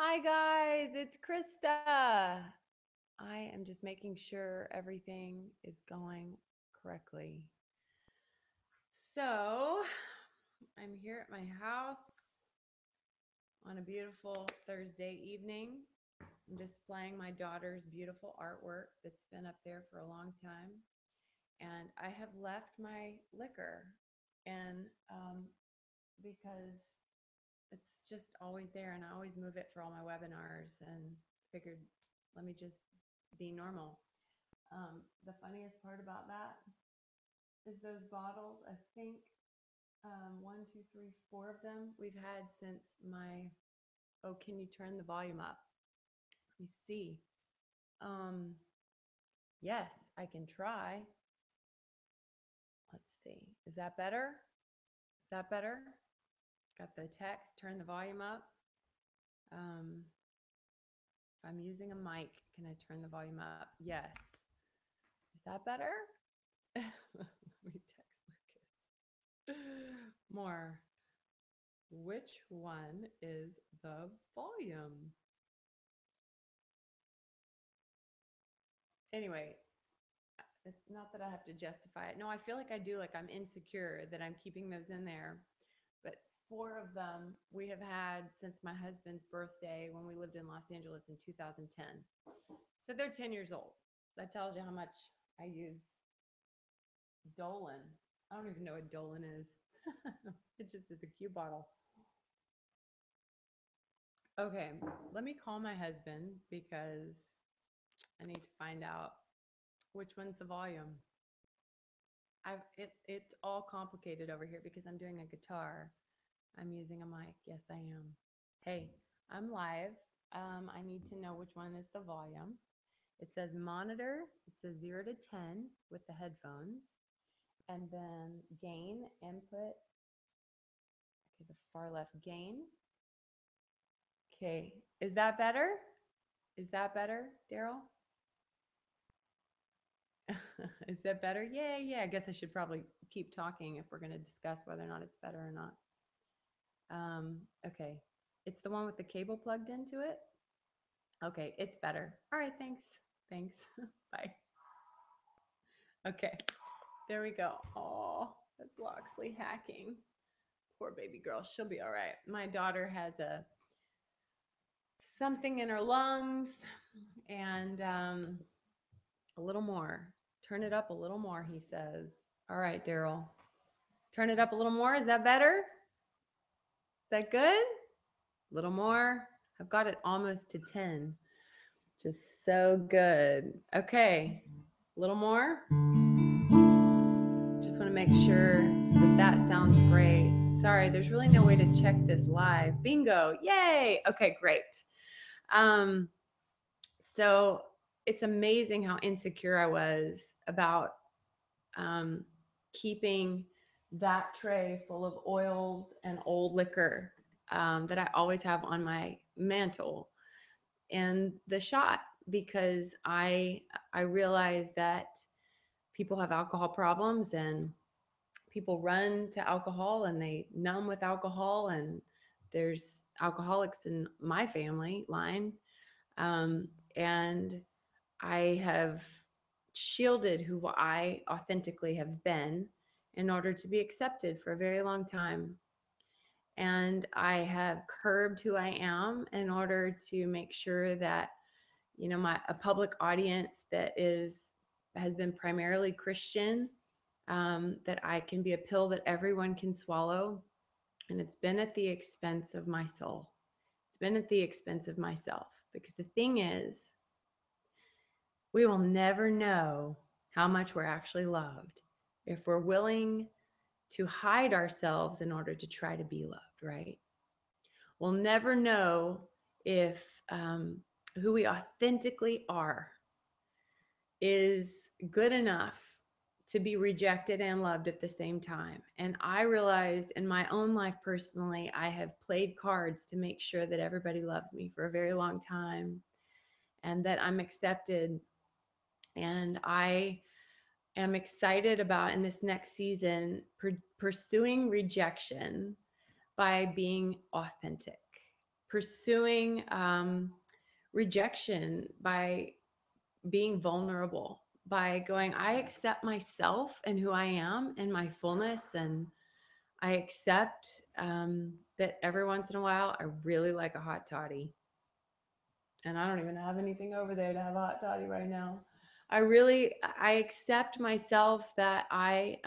Hi, guys. It's Krista. I am just making sure everything is going correctly. So, I'm here at my house on a beautiful Thursday evening. I'm displaying my daughter's beautiful artwork that's been up there for a long time. And I have left my liquor, and because it's just always there, and I always move it for all my webinars, and figured, let me just be normal. The funniest part about that is those bottles. I think one, two, three, four of them we've had since my. Oh, can you turn the volume up? Let me see. Um, yes, I can try. Let's see. Is that better? Is that better? Got the text. Turn the volume up. Um, if I'm using a mic, can I turn the volume up? Yes. Is that better? Let me text Lucas. More. Which one is the volume? Anyway, it's not that I have to justify it. No, I feel like I do. Like I'm insecure that I'm keeping those in there. But four of them we have had since my husband's birthday when we lived in Los Angeles in 2010. So they're 10 years old. That tells you how much I use Dolan. I don't even know what Dolan is. It just is a cute bottle. Okay, let me call my husband because I need to find out which one's the volume. It's all complicated over here because I'm doing a guitar. I'm using a mic. Yes, I am. Hey, I'm live. I need to know which one is the volume. It says monitor. It says 0 to 10 with the headphones, and then gain input. Okay, the far left gain. Okay, is that better? Is that better, Daryl? Is that better? Yeah, yeah. I guess I should probably keep talking if we're going to discuss whether or not it's better or not. Okay. It's the one with the cable plugged into it. Okay, it's better. All right, thanks. Thanks. Bye. Okay, there we go. Oh, that's Loxley hacking. Poor baby girl. She'll be all right. My daughter has a something in her lungs, and a little more. Turn it up a little more, he says. All right, Daryl. Turn it up a little more. Is that better? Is that good? A little more. I've got it almost to 10. Just so good. Okay, a little more. Just want to make sure that that sounds great. Sorry, there's really no way to check this live. Bingo. Yay. Okay, great. So it's amazing how insecure I was about um, keeping that tray full of oils and old liquor that I always have on my mantle and the shot, because I realize that people have alcohol problems, and people run to alcohol and they numb with alcohol, and there's alcoholics in my family line, um, and I have shielded who I authentically have been in order to be accepted for a very long time. And I have curbed who I am in order to make sure that, my a public audience that has been primarily Christian, that I can be a pill that everyone can swallow. And it's been at the expense of my soul. It's been at the expense of myself, because the thing is, we will never know how much we're actually loved if we're willing to hide ourselves in order to try to be loved, right? We'll never know if who we authentically are is good enough to be rejected and loved at the same time. And I realize in my own life personally, I have played cards to make sure that everybody loves me for a very long time and that I'm accepted. And I am excited about in this next season pursuing rejection by being authentic, pursuing rejection by being vulnerable, by going, I accept myself and who I am and my fullness. And I accept that every once in a while, I really like a hot toddy. And I don't even have anything over there to have a hot toddy right now. I accept myself that I,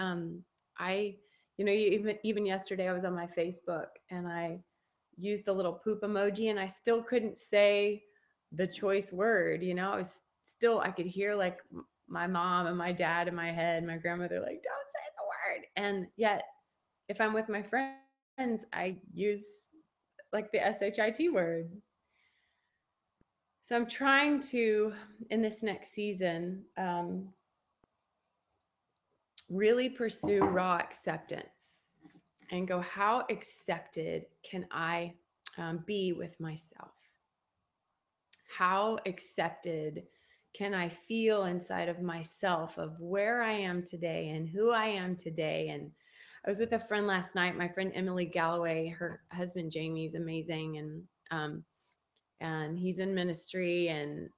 even yesterday I was on my Facebook and I used the little poop emoji and I still couldn't say the choice word. I was still, I could hear like my mom and my dad in my head, my grandmother, like, don't say the word. And yet, if I'm with my friends, I use like the SHIT word. So I'm trying to, in this next season, really pursue raw acceptance and go, how accepted can I be with myself? How accepted can I feel inside of myself of where I am today and who I am today? And I was with a friend last night, my friend Emily Galloway. Her husband Jamie is amazing, and he's in ministry, and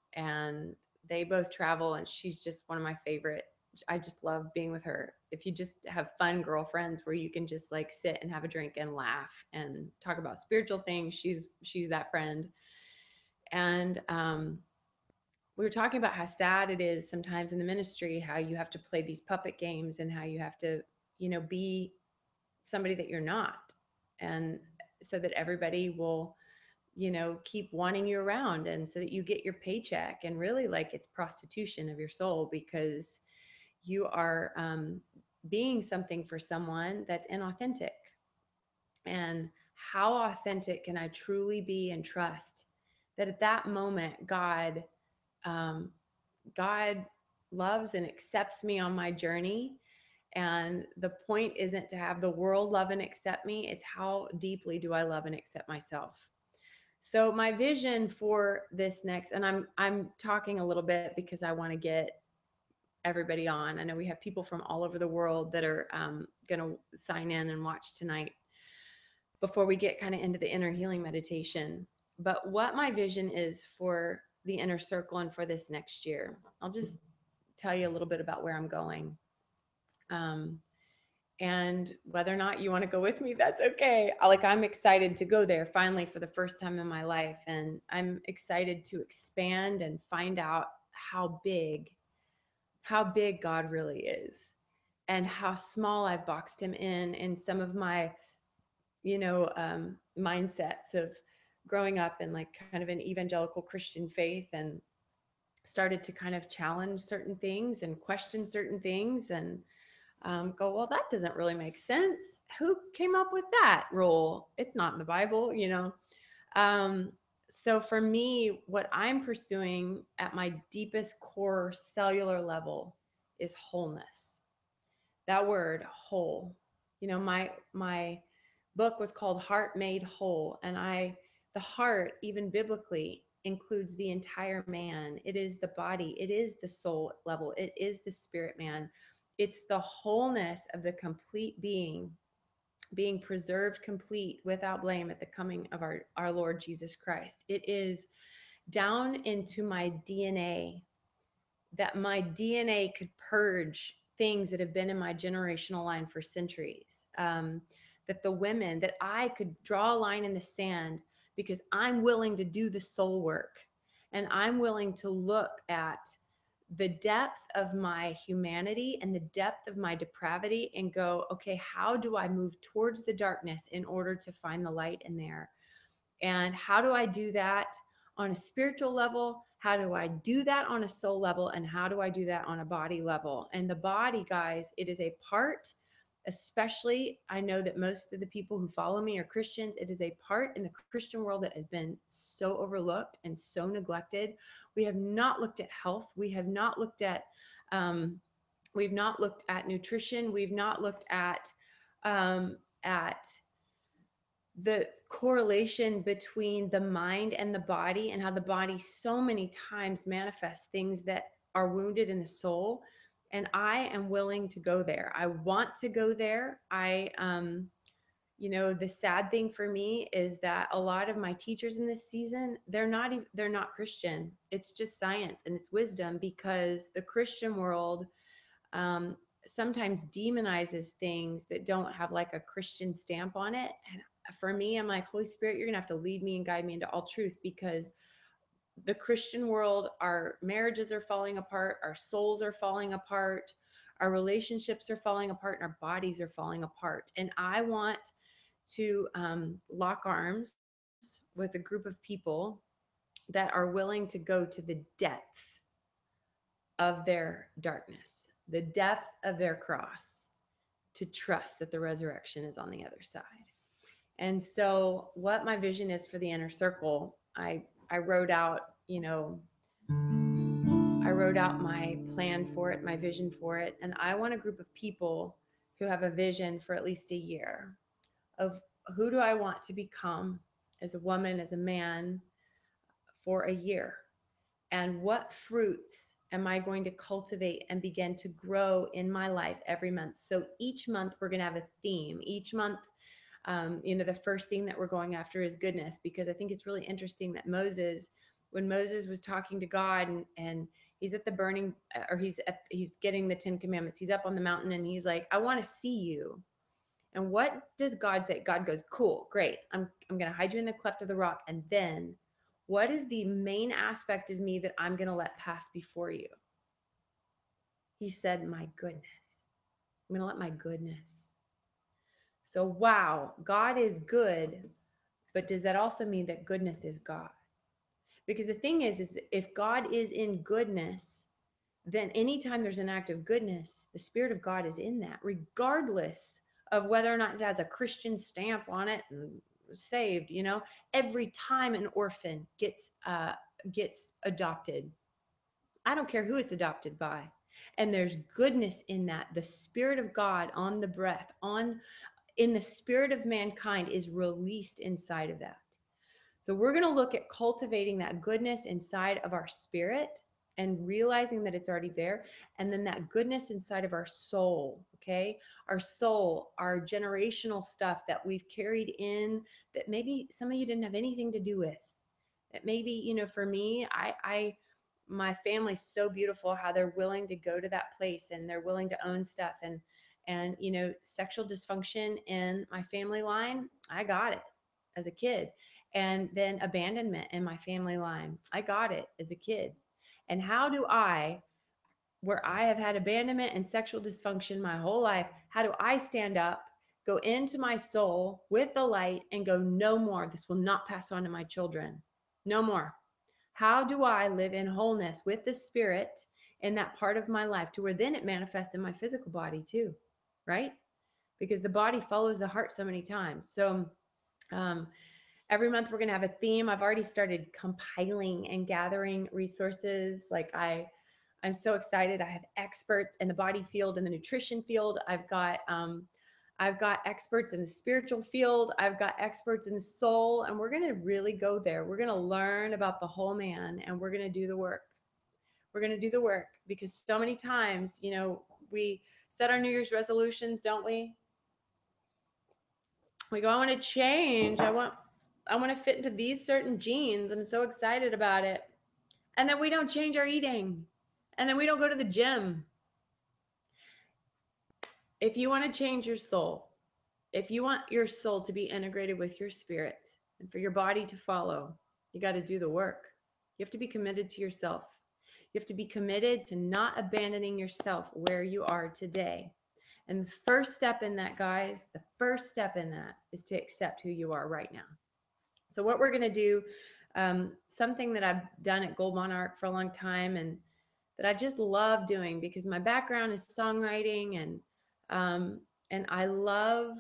they both travel, and she's just one of my favorite. I just love being with her. If you just have fun girlfriends where you can just like sit and have a drink and laugh and talk about spiritual things, she's that friend. And we were talking about how sad it is sometimes in the ministry, how you have to play these puppet games and how you have to, be somebody that you're not. And so that everybody will, keep wanting you around, and so that you get your paycheck. And really, like, it's prostitution of your soul, because you are being something for someone that's inauthentic. And how authentic can I truly be and trust that at that moment, um, God loves and accepts me on my journey. And the point isn't to have the world love and accept me. It's how deeply do I love and accept myself. So my vision for this next, and I'm talking a little bit because I want to get everybody on. I know we have people from all over the world that are going to sign in and watch tonight before we get kind of into the inner healing meditation. But what my vision is for the inner circle and for this next year, I'll just tell you a little bit about where I'm going. And whether or not you want to go with me, that's okay. I'm excited to go there finally for the first time in my life. And I'm excited to expand and find out how big God really is, and how small I've boxed him in some of my, mindsets of growing up in like kind of an evangelical Christian faith, and started to kind of challenge certain things and question certain things, and go, well, that doesn't really make sense. Who came up with that rule? It's not in the Bible. Um, so for me, what I'm pursuing at my deepest core cellular level is wholeness. That word, whole. My book was called Heart Made Whole, and the heart, even biblically, includes the entire man. It is the body, it is the soul level, it is the spirit man. It's the wholeness of the complete being preserved complete without blame at the coming of our Lord Jesus Christ. It is down into my DNA, that my DNA could purge things that have been in my generational line for centuries. That I could draw a line in the sand because I'm willing to do the soul work, and I'm willing to look at the depth of my humanity and the depth of my depravity and go, okay, how do I move towards the darkness in order to find the light in there? And how do I do that on a spiritual level? How do I do that on a soul level? And how do I do that on a body level? And the body, guys, it is a part, especially, I know that most of the people who follow me are Christians. It is a part in the Christian world that has been so overlooked and so neglected. We have not looked at health. Um, we've not looked at nutrition. We've not looked at the correlation between the mind and the body, and how the body so many times manifests things that are wounded in the soul. And I am willing to go there. I want to go there. The sad thing for me is that a lot of my teachers in this season, they're not Christian. It's just science and it's wisdom, because the Christian world um, sometimes demonizes things that don't have like a Christian stamp on it. And for me, I'm like, Holy Spirit, you're gonna have to lead me and guide me into all truth, because the Christian world, our marriages are falling apart, our souls are falling apart, our relationships are falling apart, and our bodies are falling apart. And I want to lock arms with a group of people that are willing to go to the depth of their darkness, the depth of their cross, to trust that the resurrection is on the other side. And so, what my vision is for the inner circle, I wrote out, I wrote out my plan for it, my vision for it, and I want a group of people who have a vision for at least a year of who do I want to become as a woman, as a man, for a year, and what fruits am I going to cultivate and begin to grow in my life every month. So each month we're going to have a theme. Each month, the first thing that we're going after is goodness, because I think it's really interesting that when Moses was talking to God, and he's at the burning, or he's getting the 10 commandments, he's up on the mountain and he's like, I want to see you. And what does God say? God goes, cool, great. I'm going to hide you in the cleft of the rock. And then what is the main aspect of me that I'm going to let pass before you? He said, my goodness. I'm going to let my goodness. So, wow, God is good, but does that also mean that goodness is God? Because the thing is if God is in goodness, then anytime there's an act of goodness, the Spirit of God is in that, regardless of whether or not it has a Christian stamp on it and saved. Every time an orphan gets adopted, I don't care who it's adopted by, and there's goodness in that, the Spirit of God on the breath, on in the spirit of mankind, is released inside of that. So we're going to look at cultivating that goodness inside of our spirit and realizing that it's already there. And then that goodness inside of our soul, okay? Our soul, our generational stuff that we've carried in, that maybe some of you didn't have anything to do with. That maybe, for me, my family's so beautiful how they're willing to go to that place and they're willing to own stuff. And sexual dysfunction in my family line, I got it as a kid. And then abandonment in my family line, I got it as a kid. And how do I, where I have had abandonment and sexual dysfunction my whole life, how do I stand up, go into my soul with the light and go, no more? This will not pass on to my children. No more. How do I live in wholeness with the Spirit in that part of my life, to where then it manifests in my physical body too, right? Because the body follows the heart so many times. So every month we're going to have a theme. I've already started compiling and gathering resources. Like I'm so excited. I have experts in the body field and the nutrition field. I've got experts in the spiritual field. I've got experts in the soul, and we're going to really go there. We're going to learn about the whole man, and we're going to do the work. We're going to do the work, because so many times, we set our New Year's resolutions, don't we? We go, I want to change. I want to fit into these certain jeans. I'm so excited about it. And then we don't change our eating. And then we don't go to the gym. If you want to change your soul, if you want your soul to be integrated with your spirit and for your body to follow, you got to do the work. You have to be committed to yourself. You have to be committed to not abandoning yourself where you are today. And the first step in that, guys, the first step in that is to accept who you are right now. So what we're going to do, something that I've done at Gold Monarch for a long time, and that I just love doing, because my background is songwriting, and I love,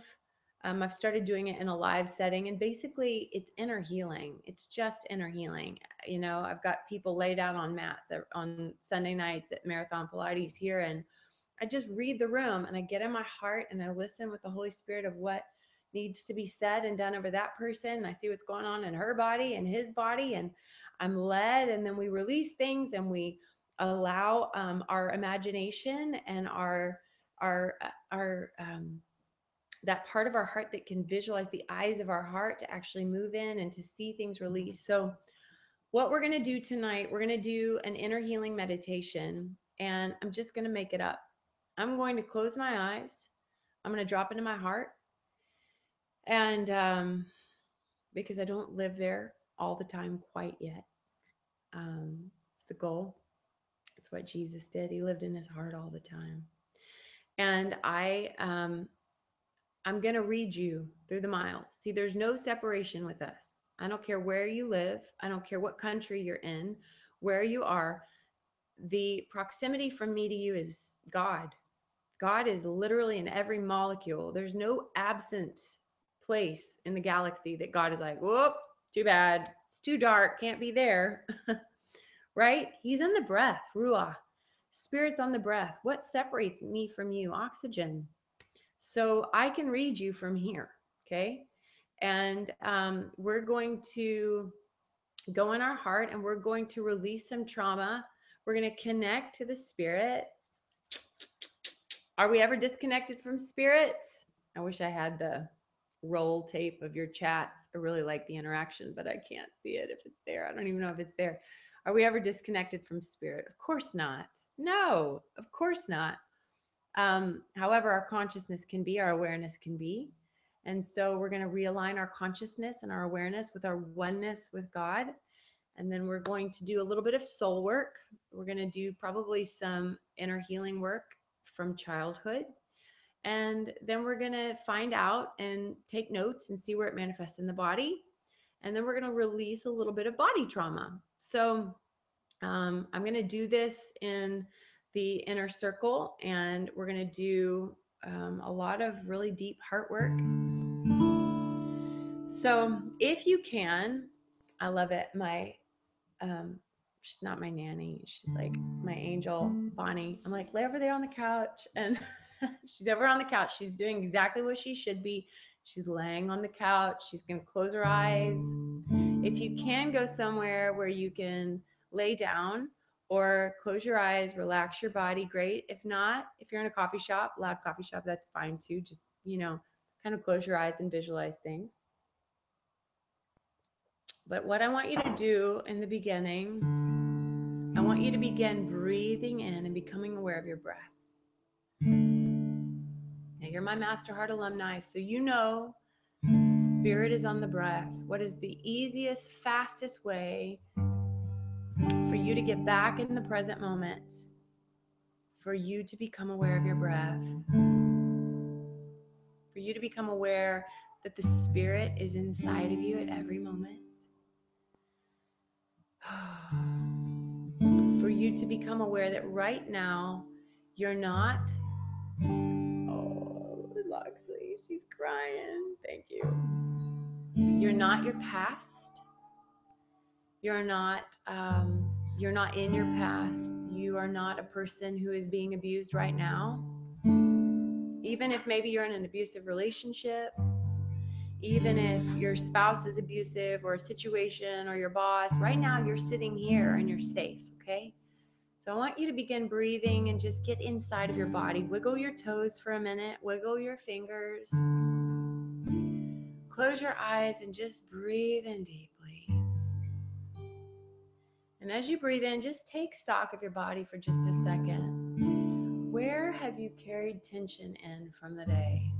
I've started doing it in a live setting, and basically it's inner healing. It's just inner healing. I've got people lay down on mats on Sunday nights at Marathon Pilates here, and I just read the room and I get in my heart and I listen with the Holy Spirit of what needs to be said and done over that person. I see what's going on in her body and his body, and I'm led. And then we release things and we allow our imagination and our that part of our heart that can visualize the eyes of our heart to actually move in and to see things release. So what we're going to do tonight, we're going to do an inner healing meditation, and I'm just going to make it up. I'm going to close my eyes. I'm going to drop into my heart. And because I don't live there all the time quite yet, it's the goal. It's what Jesus did. He lived in his heart all the time. And I'm going to read you through the miles. See, there's no separation with us. I don't care where you live. I don't care what country you're in, where you are. The proximity from me to you is God. God is literally in every molecule. There's no absent place in the galaxy that God is like, whoop, too bad. It's too dark. Can't be there. Right? He's in the breath, Ruah. Spirit's on the breath. What separates me from you? Oxygen. So I can read you from here. Okay. And we're going to go in our heart and we're going to release some trauma. We're going to connect to the spirit. Are we ever disconnected from spirit? I wish I had the roll tape of your chats. I really like the interaction, but I can't see it if it's there. I don't even know if it's there. Are we ever disconnected from spirit? Of course not. No, of course not. However, our consciousness can be, our awareness can be. And so we're going to realign our consciousness and our awareness with our oneness with God. And then we're going to do a little bit of soul work. We're going to do probably some inner healing work from childhood. And then we're going to find out and take notes and see where it manifests in the body. And then we're going to release a little bit of body trauma. So I'm going to do this in the inner circle, and we're going to do a lot of really deep heart work. So if you can, I love it. She's not my nanny. She's like my angel, Bonnie. I'm like, lay over there on the couch. And she's over on the couch. She's doing exactly what she should be. She's laying on the couch. She's going to close her eyes. If you can go somewhere where you can lay down or close your eyes, relax your body, great. If not, if you're in a coffee shop, loud coffee shop, that's fine too. Just, kind of close your eyes and visualize things. But what I want you to do in the beginning, I want you to begin breathing in and becoming aware of your breath. Now, you're my Master Heart alumni, so you know spirit is on the breath. What is the easiest, fastest way for you to get back in the present moment? For you to become aware of your breath. For you to become aware that the spirit is inside of you at every moment. For you to become aware that right now you're not, oh, Loxley, she's crying. Thank you. You're not your past. You're not in your past. You are not a person who is being abused right now. Even if maybe you're in an abusive relationship, even if your spouse is abusive or a situation or your boss, right now you're sitting here and you're safe, okay? So I want you to begin breathing and just get inside of your body. Wiggle your toes for a minute, wiggle your fingers. Close your eyes and just breathe in deeply. And as you breathe in, just take stock of your body for just a second. Where have you carried tension in from the day?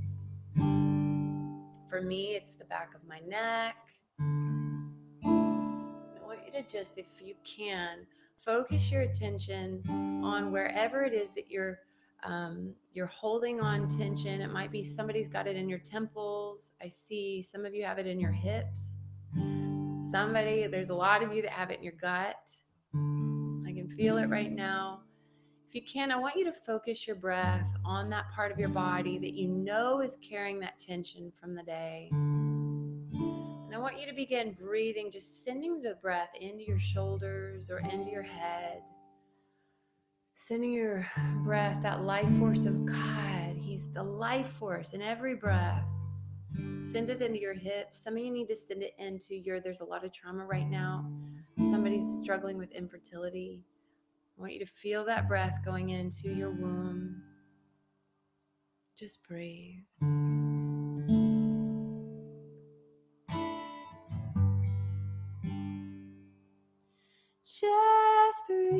For me, it's the back of my neck. I want you to just, if you can, focus your attention on wherever it is that you're holding on tension. It might be somebody's got it in your temples. I see some of you have it in your hips. There's a lot of you that have it in your gut. I can feel it right now. If you can, I want you to focus your breath on that part of your body that you know is carrying that tension from the day. And I want you to begin breathing, just sending the breath into your shoulders or into your head. Sending your breath, that life force of God. He's the life force in every breath. Send it into your hips. Some of you need to send it into there's a lot of trauma right now. Somebody's struggling with infertility. I want you to feel that breath going into your womb. Just breathe. Just breathe.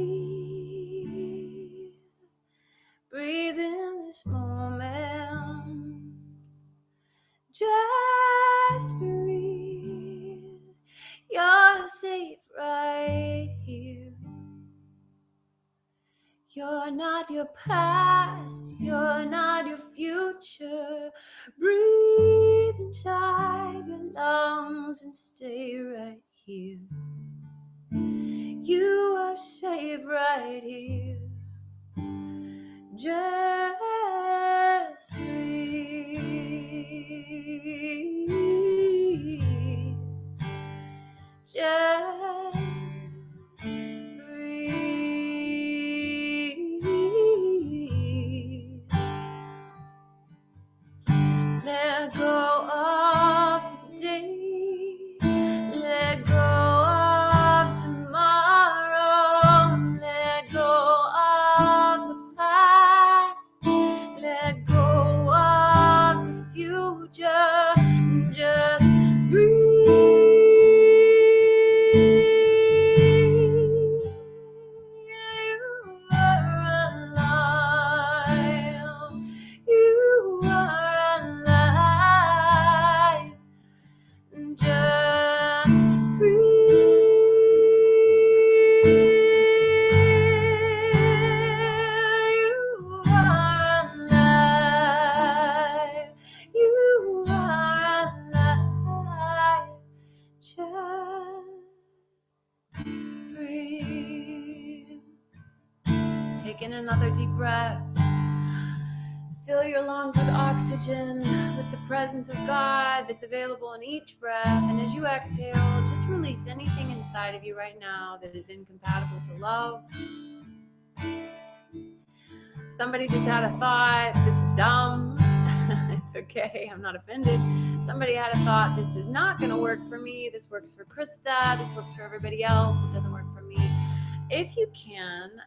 Breathe in this moment. Just breathe. You're safe right here. You're not your past, you're not your future. Breathe inside your lungs and stay right here. You are safe right here. Just breathe. Just breathe. Let go of today. Let go of tomorrow. Let go of the past. Let go of the future. Just breathe. You are alive. You are alive. Just breathe. You are alive. You are alive. Just breathe. Take in another deep breath. Fill your lungs with oxygen, with the presence of God that's available in each breath. And as you exhale, just release anything inside of you right now that is incompatible to love. Somebody just had a thought, this is dumb. It's okay, I'm not offended. Somebody had a thought, this is not going to work for me. This works for Krista. This works for everybody else. It doesn't work for me. If you can,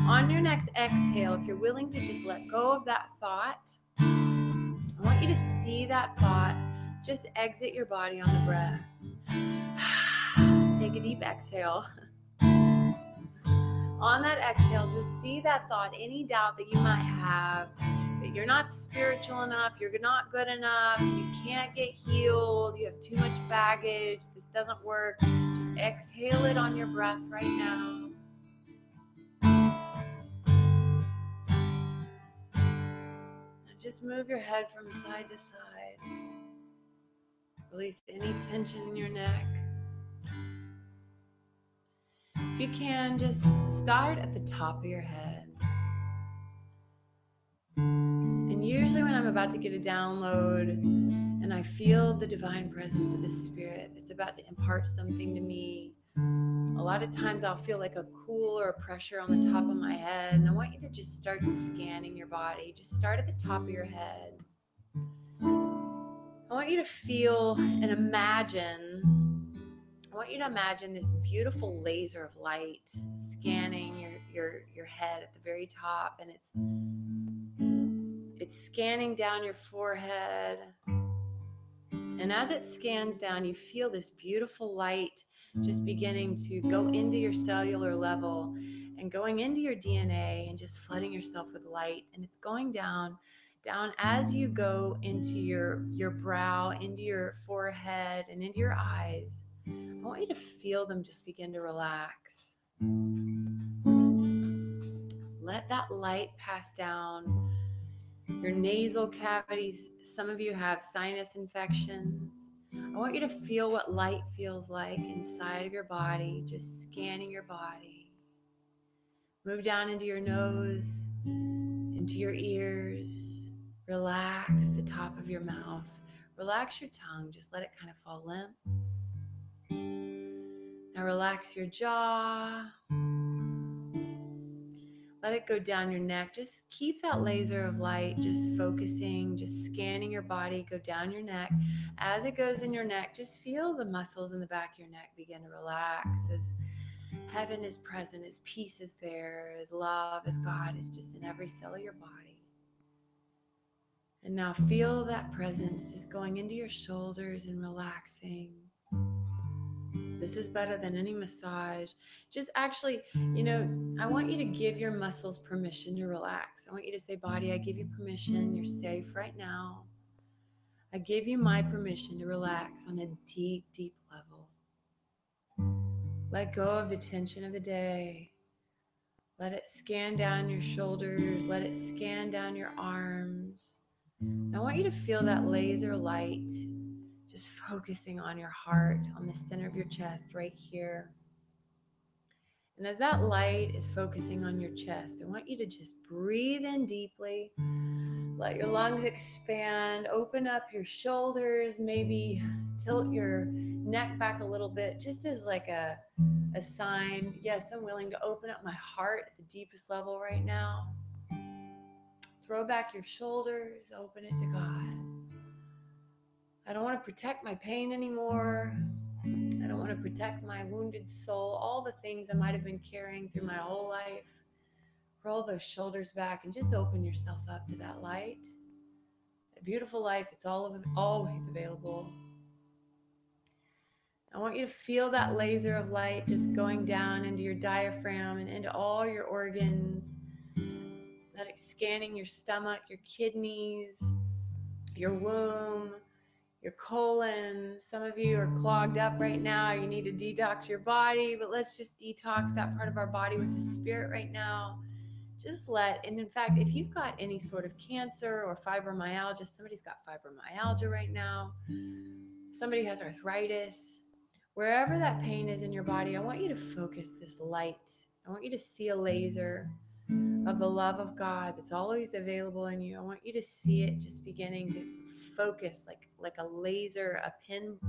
on your next exhale, if you're willing to just let go of that thought, I want you to see that thought just exit your body on the breath. Take a deep exhale. On that exhale, just see that thought, any doubt that you might have, that you're not spiritual enough, you're not good enough, you can't get healed, you have too much baggage, this doesn't work. Just exhale it on your breath right now. Just move your head from side to side. Release any tension in your neck. If you can, just start at the top of your head. And usually when I'm about to get a download and I feel the divine presence of the Spirit that's about to impart something to me, a lot of times I'll feel like a cool or a pressure on the top of my head. And I want you to just start scanning your body. Just start at the top of your head. I want you to feel and imagine, I want you to imagine this beautiful laser of light scanning your head at the very top, and it's scanning down your forehead. And as it scans down, you feel this beautiful light just beginning to go into your cellular level and going into your DNA and just flooding yourself with light. And it's going down as you go into your brow, into your forehead, and into your eyes. I want you to feel them just begin to relax. Let that light pass down your nasal cavities. Some of you have sinus infections. I want you to feel what light feels like inside of your body, just scanning your body. Move down into your nose, into your ears. Relax the top of your mouth. Relax your tongue. Just let it kind of fall limp. Now relax your jaw. Let it go down your neck. Just keep that laser of light just focusing, just scanning your body, go down your neck. As it goes in your neck, just feel the muscles in the back of your neck begin to relax as heaven is present, as peace is there, as love, as God is just in every cell of your body. And now feel that presence just going into your shoulders and relaxing. This is better than any massage. Just actually, you know, I want you to give your muscles permission to relax. I want you to say, body, I give you permission. You're safe right now. I give you my permission to relax on a deep, deep level. Let go of the tension of the day. Let it scan down your shoulders. Let it scan down your arms. I want you to feel that laser light just focusing on your heart, on the center of your chest, right here. And as that light is focusing on your chest, I want you to just breathe in deeply. Let your lungs expand. Open up your shoulders. Maybe tilt your neck back a little bit, just as like a sign. Yes, I'm willing to open up my heart at the deepest level right now. Throw back your shoulders. Open it to God. I don't want to protect my pain anymore. I don't want to protect my wounded soul. All the things I might have been carrying through my whole life. Roll those shoulders back and just open yourself up to that light. A beautiful light that's always available. I want you to feel that laser of light just going down into your diaphragm and into all your organs. That it's scanning your stomach, your kidneys, your womb, your colon. Some of you are clogged up right now. You need to detox your body, but let's just detox that part of our body with the spirit right now. And in fact, if you've got any sort of cancer or fibromyalgia, somebody's got fibromyalgia right now, somebody has arthritis, wherever that pain is in your body, I want you to focus this light. I want you to see a laser of the love of God that's always available in you. I want you to see it just beginning to focus like a laser pin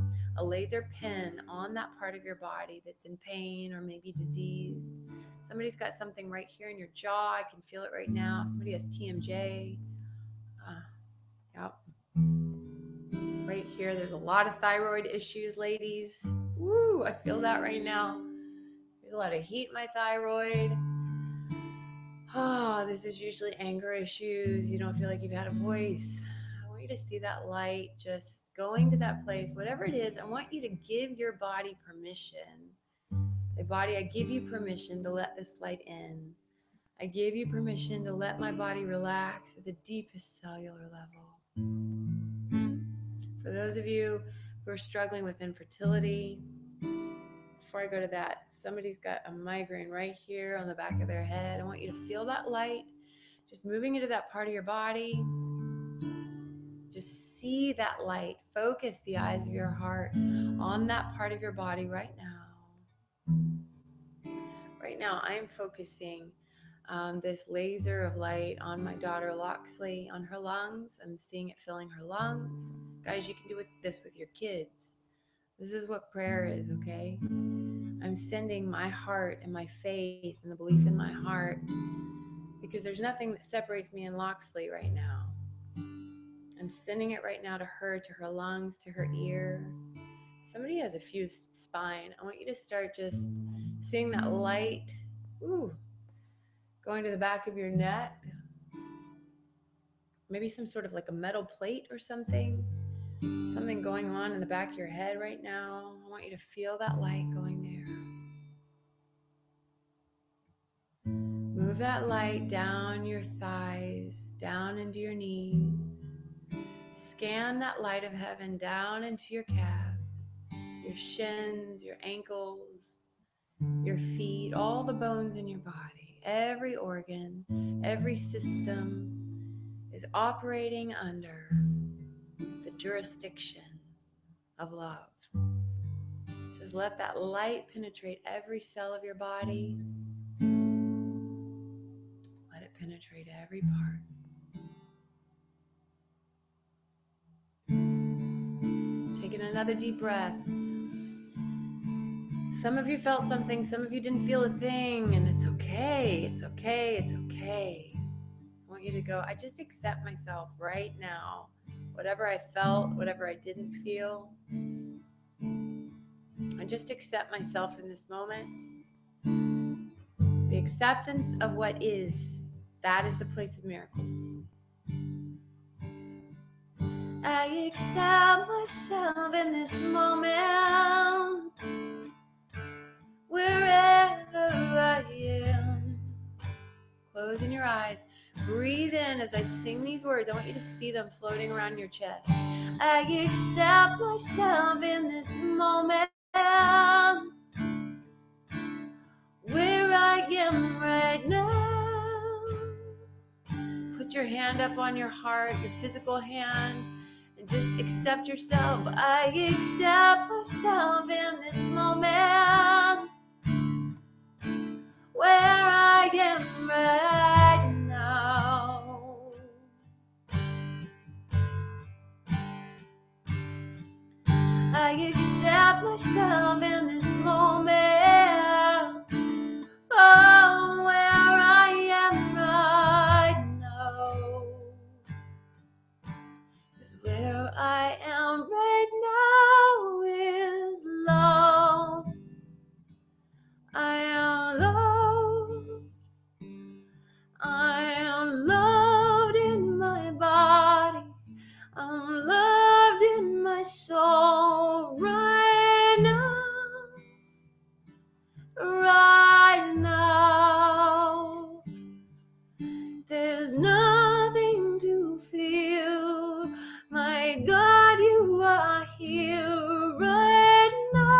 on that part of your body that's in pain or maybe diseased. Somebody's got something right here in your jaw. I can feel it right now. Somebody has TMJ. Yep. Right here, there's a lot of thyroid issues, ladies. Woo, I feel that right now. There's a lot of heat in my thyroid. Oh, this is usually anger issues. You don't feel like you've had a voice. I want you to see that light just going to that place, whatever it is. I want you to give your body permission. Say, body, I give you permission to let this light in. I give you permission to let my body relax at the deepest cellular level. For those of you who are struggling with infertility, before I go to that, somebody's got a migraine right here on the back of their head. I want you to feel that light just moving into that part of your body. Just see that light. Focus the eyes of your heart on that part of your body right now. Right now, I'm focusing this laser of light on my daughter Loxley, on her lungs. I'm seeing it filling her lungs. Guys, you can do this with your kids. This is what prayer is, okay? I'm sending my heart and my faith and the belief in my heart, because there's nothing that separates me and Loxley right now. I'm sending it right now to her, to her lungs, to her ear. Somebody has a fused spine. I want you to start just seeing that light, going to the back of your neck. Maybe some sort of like a metal plate or something going on in the back of your head right now. I want you to feel that light going there. Move that light down your thighs, down into your knees. Scan that light of heaven down into your calves, your shins, your ankles, your feet, all the bones in your body. Every organ, every system is operating under the jurisdiction of love. Just let that light penetrate every cell of your body. Let it penetrate every part. Taking another deep breath. Some of you felt something, some of you didn't feel a thing, and it's okay. It's okay. It's okay. I want you to go, I just accept myself right now. Whatever I felt, whatever I didn't feel, I just accept myself in this moment. The acceptance of what is, that is the place of miracles. I accept myself in this moment. closing your eyes. Breathe in as I sing these words. I want you to see them floating around your chest. I accept myself in this moment, where I am right now. Put your hand up on your heart, your physical hand, and just accept yourself. I accept myself in this moment, where I am right now. I accept myself in this moment, oh, where I am right now. 'Cause where I am right now is love. I am loved. I am loved in my body. I'm loved in my soul right now. Right now. There's nothing to feel. My God, you are here right now.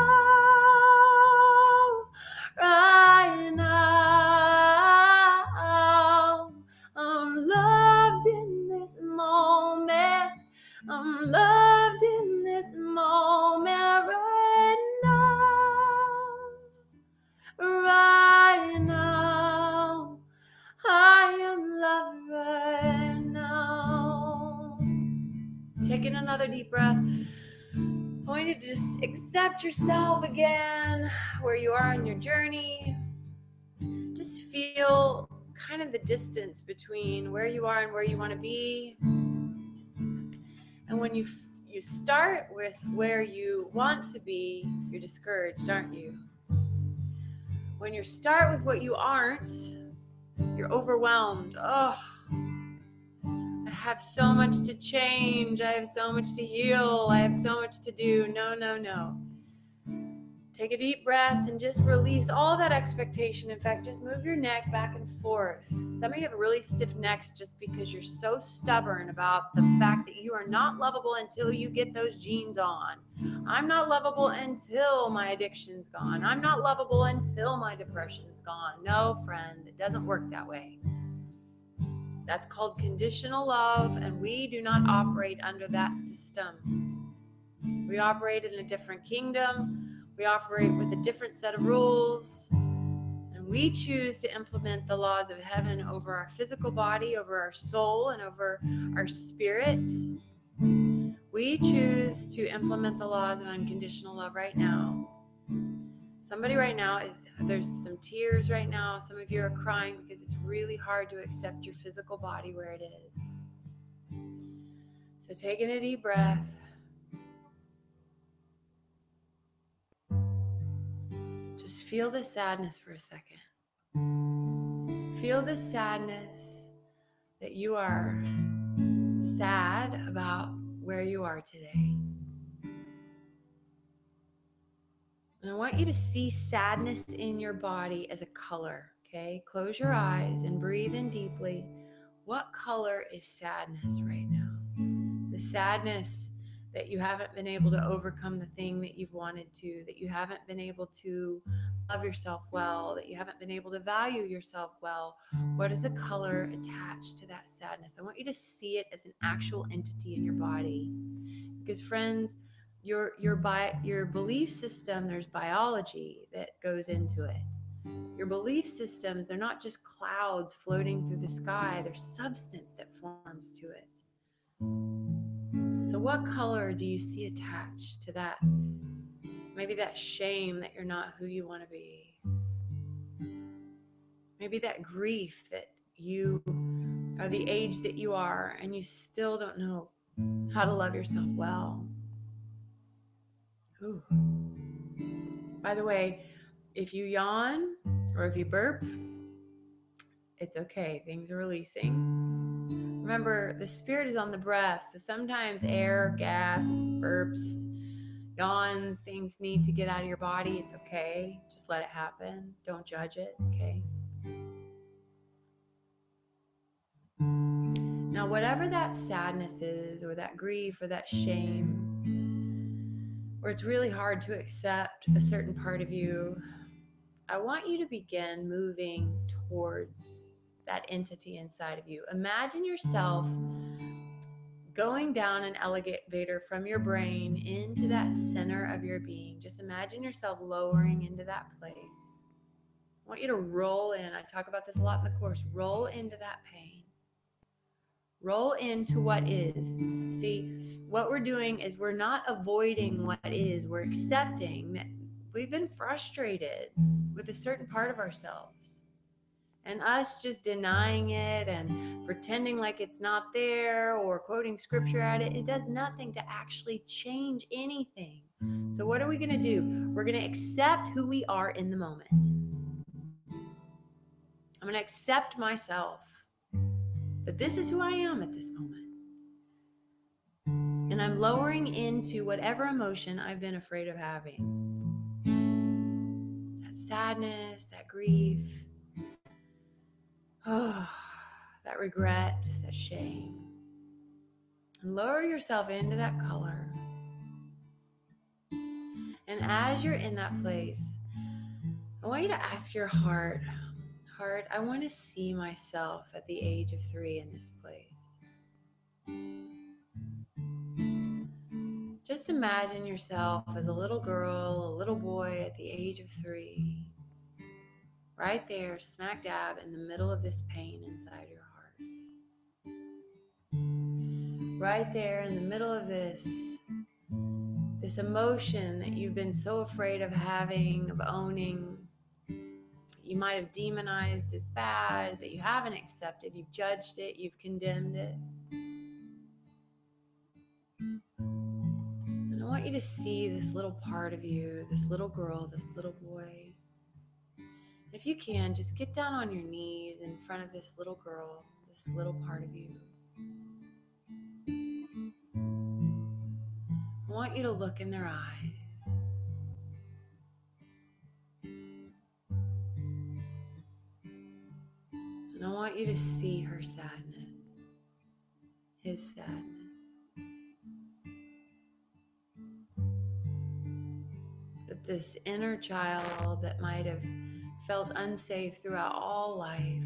Right now. I'm loved in this moment. I'm loved in this moment right now. Right now. I am loved right now. Taking another deep breath. I want you to just accept yourself again, where you are on your journey. Just feel kind of the distance between where you are and where you want to be. And when you start with where you want to be, you're discouraged, aren't you? When you start with what you aren't, you're overwhelmed. Oh, I have so much to change. I have so much to heal. I have so much to do. No, no, no. Take a deep breath and just release all that expectation. In fact, just move your neck back and forth. Some of you have really stiff necks just because you're so stubborn about the fact that you are not lovable until you get those jeans on. I'm not lovable until my addiction's gone. I'm not lovable until my depression's gone. No, friend, it doesn't work that way. That's called conditional love, and we do not operate under that system. We operate in a different kingdom. We operate with a different set of rules, and we choose to implement the laws of heaven over our physical body, over our soul, and over our spirit. We choose to implement the laws of unconditional love right now. Somebody right now there's some tears right now. Some of you are crying because it's really hard to accept your physical body where it is. So taking a deep breath. Just feel the sadness for a second. Feel the sadness that you are sad about where you are today. And I want you to see sadness in your body as a color, okay? Close your eyes and breathe in deeply. What color is sadness right now? The sadness that you haven't been able to overcome the thing that you've wanted to, that you haven't been able to love yourself well, that you haven't been able to value yourself well. What is the color attached to that sadness? I want you to see it as an actual entity in your body. Because friends, your belief system, there's biology that goes into it. Your belief systems, they're not just clouds floating through the sky, there's substance that forms to it. So what color do you see attached to that? Maybe that shame that you're not who you want to be. Maybe that grief that you are the age that you are and you still don't know how to love yourself well. Ooh. By the way, if you yawn or if you burp, it's okay. Things are releasing. Remember, the spirit is on the breath. So sometimes air, gas, burps, yawns, things need to get out of your body. It's okay. Just let it happen. Don't judge it, okay? Now, whatever that sadness is, or that grief, or that shame, where it's really hard to accept a certain part of you, I want you to begin moving towards that entity inside of you. Imagine yourself going down an elevator from your brain into that center of your being. Just imagine yourself lowering into that place. I want you to roll in. I talk about this a lot in the course. Roll into that pain. Roll into what is. See, what we're doing is we're not avoiding what is. We're accepting that we've been frustrated with a certain part of ourselves. And us just denying it and pretending like it's not there or quoting scripture at it, it does nothing to actually change anything. So what are we going to do? We're going to accept who we are in the moment. I'm going to accept myself, that this is who I am at this moment. And I'm lowering into whatever emotion I've been afraid of having. That sadness, that grief, that regret, that shame. And lower yourself into that color. And as you're in that place, I want you to ask your heart, I want to see myself at the age of 3 in this place. Just imagine yourself as a little girl, a little boy at the age of 3, right there, smack dab in the middle of this pain inside your heart. Right there in the middle of this emotion that you've been so afraid of having, of owning, you might have demonized as bad, that you haven't accepted, you've judged it, you've condemned it. And I want you to see this little part of you, this little girl, this little boy. If you can, just get down on your knees in front of this little girl, this little part of you. I want you to look in their eyes. And I want you to see her sadness, his sadness. That this inner child that might have felt unsafe throughout all life,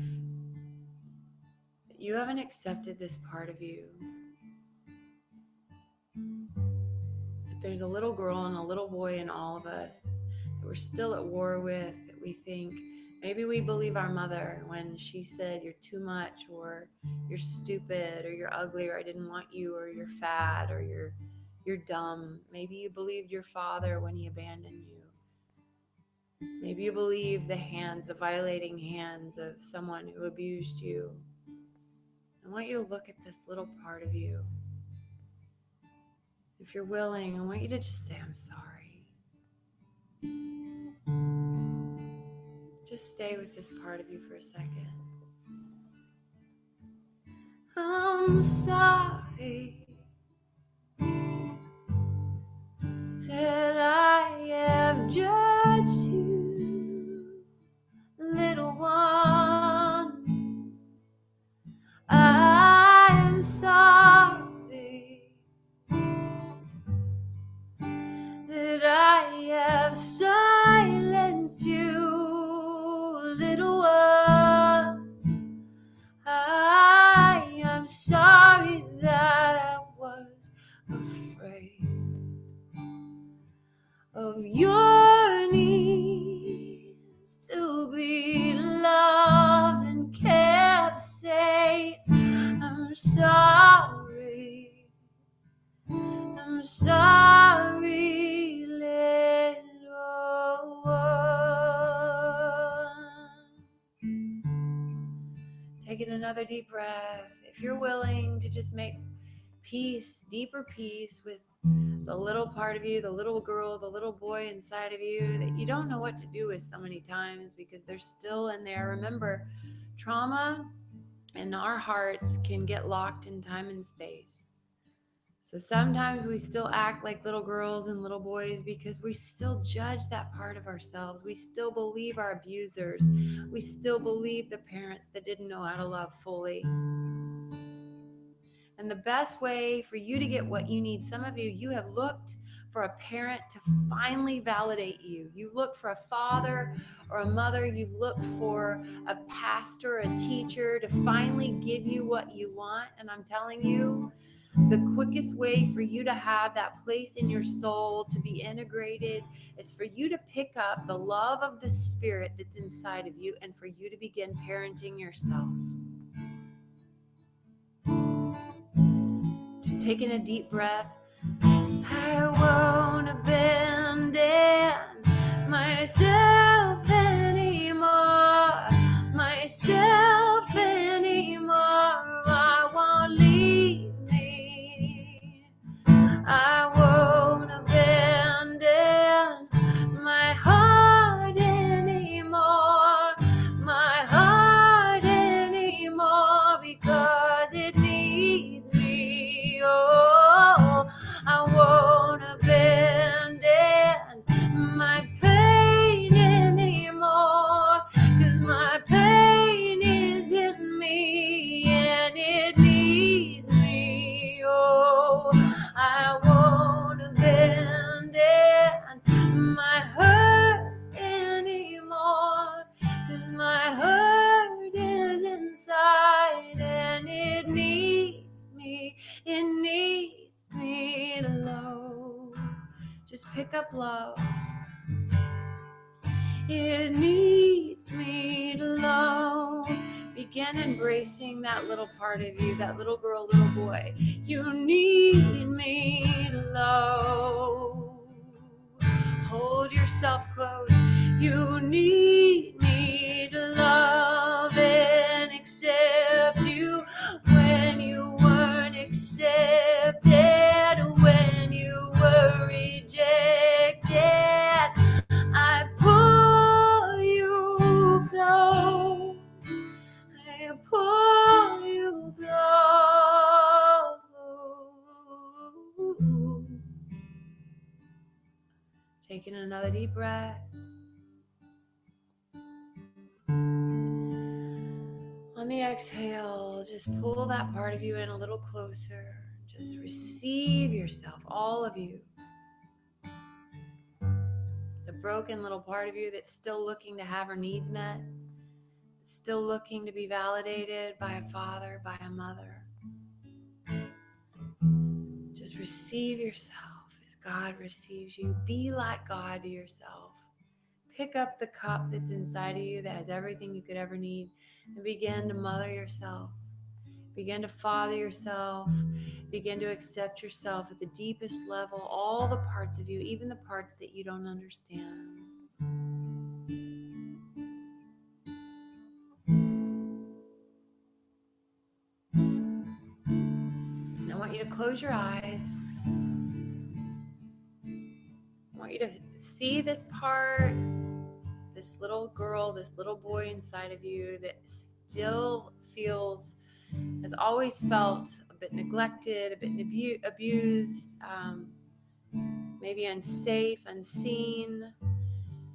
that you haven't accepted this part of you. That there's a little girl and a little boy in all of us that we're still at war with, that we think, maybe we believe our mother when she said you're too much, or you're stupid, or you're ugly, or I didn't want you, or you're fat, or you're dumb. Maybe you believed your father when he abandoned you. Maybe you believe the violating hands of someone who abused you. I want you to look at this little part of you. If you're willing, I want you to just say, I'm sorry. Just stay with this part of you for a second. I'm sorry that I have judged you, little one. I am sorry that I have silenced you, little one. I am sorry that I was afraid of your needs to be loved and kept safe. I'm sorry. I'm sorry, little one. Taking another deep breath. If you're willing to just make peace, deeper peace with the little part of you, the little girl, the little boy inside of you that you don't know what to do with so many times because they're still in there. Remember, trauma in our hearts can get locked in time and space. So sometimes we still act like little girls and little boys because we still judge that part of ourselves. We still believe our abusers. We still believe the parents that didn't know how to love fully. And the best way for you to get what you need, some of you have looked for a parent to finally validate you. You've looked for a father or a mother. You've looked for a pastor, a teacher to finally give you what you want. And I'm telling you, the quickest way for you to have that place in your soul to be integrated is for you to pick up the love of the Spirit that's inside of you and for you to begin parenting yourself. Just taking a deep breath. I won't abandon myself anymore, myself anymore. I won't leave me. I won't abandon my heart anymore, my heart anymore, because it needs me. Oh, I won't abandon my pain anymore, 'cause my pain is in me and it needs me. Oh, I won't abandon my hurt anymore, 'cause my hurt is inside and it needs me. It needs me to love. Just pick up love. It needs me to love. Begin embracing that little part of you, that little girl, little boy. You need me to love. Hold yourself close. You need me to love and accept you when you weren't accepted, when you were rejected. I pull you close. I pull you close. Taking another deep breath. On the exhale, just pull that part of you in a little closer. Just receive yourself, all of you. The broken little part of you that's still looking to have her needs met, still looking to be validated by a father, by a mother. Just receive yourself as God receives you. Be like God to yourself. Pick up the cup that's inside of you that has everything you could ever need and begin to mother yourself. Begin to father yourself. Begin to accept yourself at the deepest level, all the parts of you, even the parts that you don't understand. And I want you to close your eyes. I want you to see this part, this little girl, this little boy inside of you that still feels, has always felt a bit neglected, a bit abused, maybe unsafe, unseen.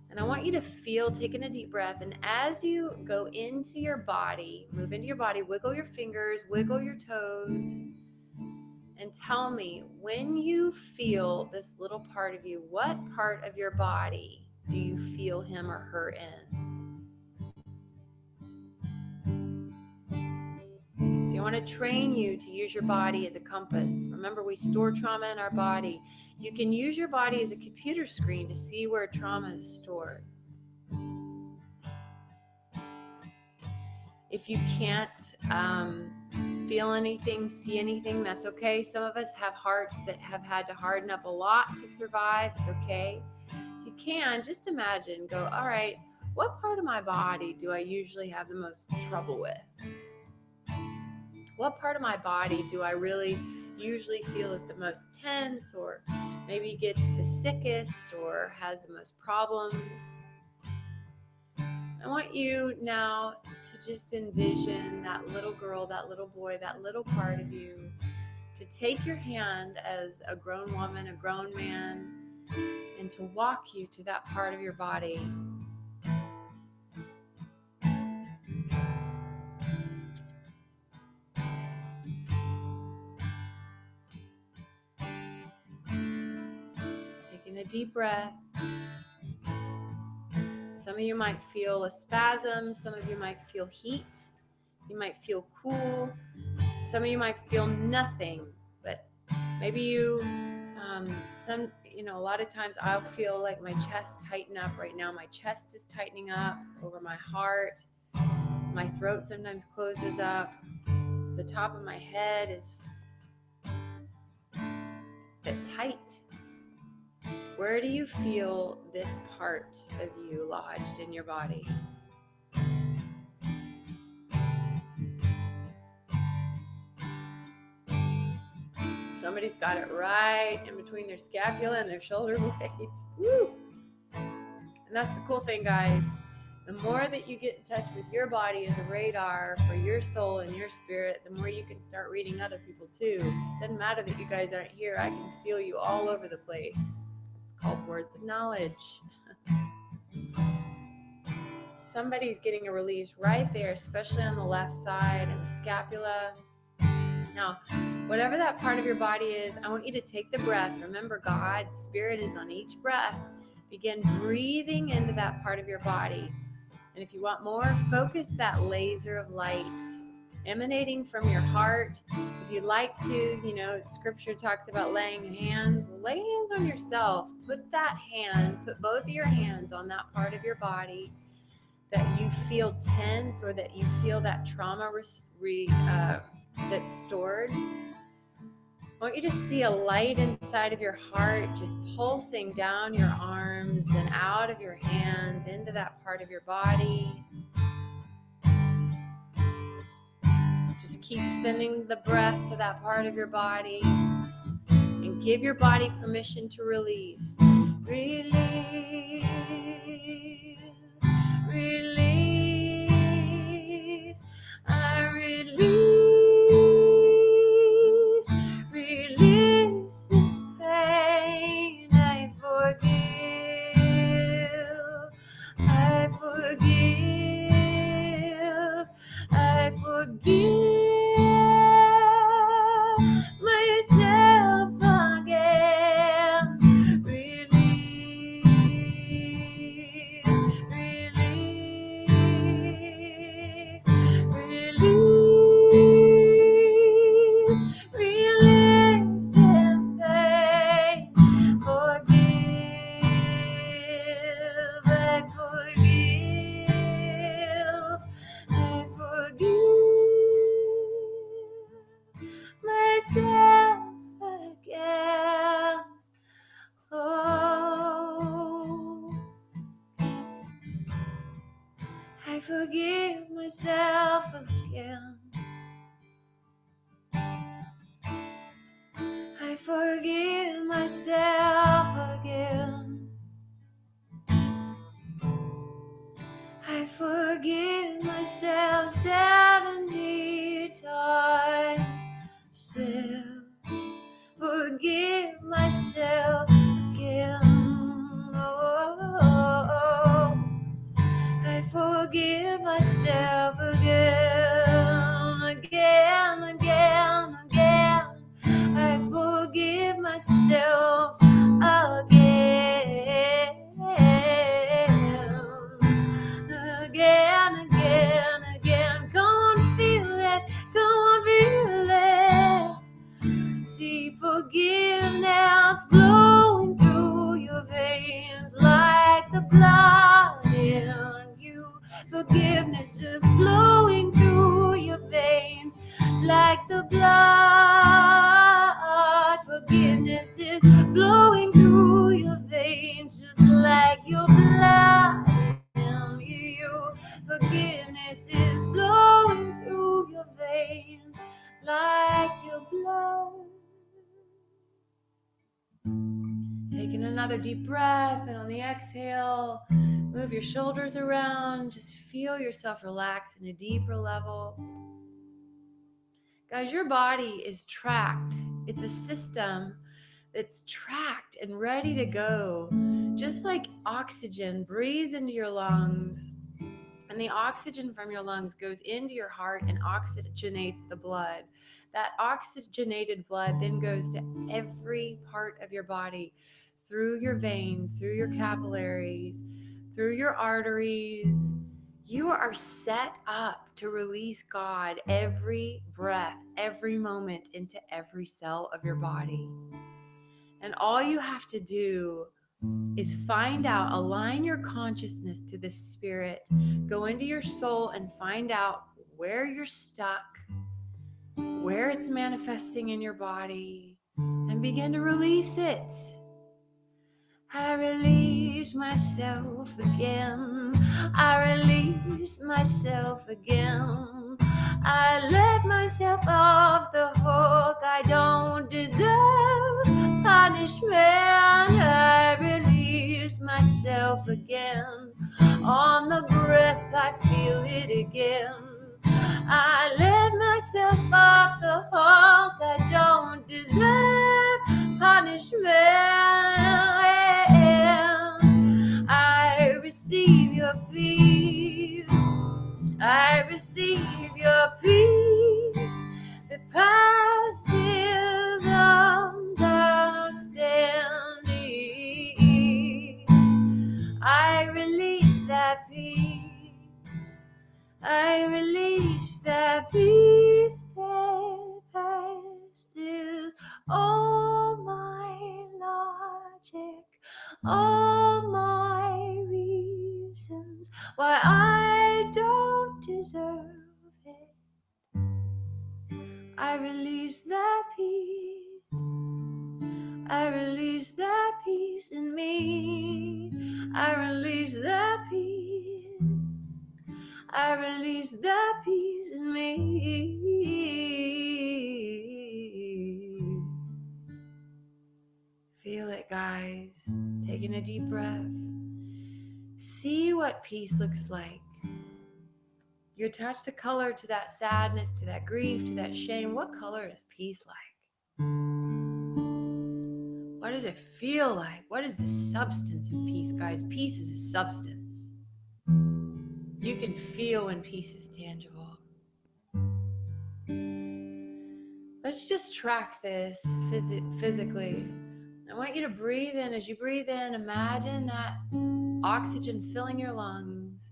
And I want you to feel, taking a deep breath, and as you go into your body, move into your body, wiggle your fingers, wiggle your toes, and tell me, when you feel this little part of you, what part of your body do you feel him or her in? So I want to train you to use your body as a compass. Remember, we store trauma in our body. You can use your body as a computer screen to see where trauma is stored. If you can't feel anything, see anything, that's okay. Some of us have hearts that have had to harden up a lot to survive. It's okay. If you can, just imagine, go, all right, what part of my body do I usually have the most trouble with? What part of my body do I really usually feel is the most tense, or maybe gets the sickest, or has the most problems? I want you now to just envision that little girl, that little boy, that little part of you, to take your hand as a grown woman, a grown man, and to walk you to that part of your body. a deep breath. Some of you might feel a spasm. Some of you might feel heat. You might feel cool. Some of you might feel nothing, but maybe you, a lot of times I'll feel like my chest tighten up right now. My chest is tightening up over my heart. My throat sometimes closes up. The top of my head is a bit tight. Where do you feel this part of you lodged in your body? Somebody's got it right in between their scapula and their shoulder blades. Woo! And that's the cool thing, guys. The more that you get in touch with your body as a radar for your soul and your spirit, the more you can start reading other people too. Doesn't matter that you guys aren't here. I can feel you all over the place. It's called words of knowledge. Somebody's getting a release right there, especially on the left side and the scapula. Now, whatever that part of your body is, I want you to take the breath. Remember, God's spirit is on each breath. Begin breathing into that part of your body. And if you want more, focus that laser of light emanating from your heart. If you'd like to, scripture talks about laying hands. Well, lay hands on yourself. Put both of your hands on that part of your body that you feel tense or that you feel that trauma that's stored. I want you to see a light inside of your heart just pulsing down your arms and out of your hands into that part of your body. Just keep sending the breath to that part of your body and give your body permission to release. Release, release, I release. Forgive myself again. I forgive myself again. I forgive myself 70 times. Forgive myself again. I forgive myself again, again, again, again. I forgive myself again, again, again, again. Come on, feel it. Come on, feel it. See forgiveness flowing through your veins like the blood in you. Forgiveness is flowing through your veins like the blood. Forgiveness is flowing through your veins just like your blood in you. Forgiveness is flowing through your veins like your blood. Taking another deep breath, and on the exhale, move your shoulders around. Just feel yourself relax in a deeper level. Guys, your body is tracked. It's a system that's tracked and ready to go. Just like oxygen breathes into your lungs, and the oxygen from your lungs goes into your heart and oxygenates the blood. That oxygenated blood then goes to every part of your body through your veins, through your capillaries, through your arteries. You are set up to release God every breath, every moment into every cell of your body. And all you have to do is find out, align your consciousness to the spirit, go into your soul and find out where you're stuck, where it's manifesting in your body, and begin to release it. I release myself again. I release myself again. I let myself off the hook. I don't deserve punishment. I release myself again. On the breath, I feel it again. I let myself off the hook. I don't deserve punishment. I receive your peace. I receive your peace that passes understanding. I release that peace. I release that peace that passes all my logic, all my reasons why I don't deserve it. I release that peace. I release that peace in me. I release that peace. I release that peace in me. Feel it, guys. Taking a deep breath. See what peace looks like. You attached a color to that sadness, to that grief, to that shame. What color is peace like? What does it feel like? What is the substance of peace, guys? Peace is a substance. You can feel when peace is tangible. Let's just track this physically. I want you to breathe in. As you breathe in, imagine that oxygen filling your lungs.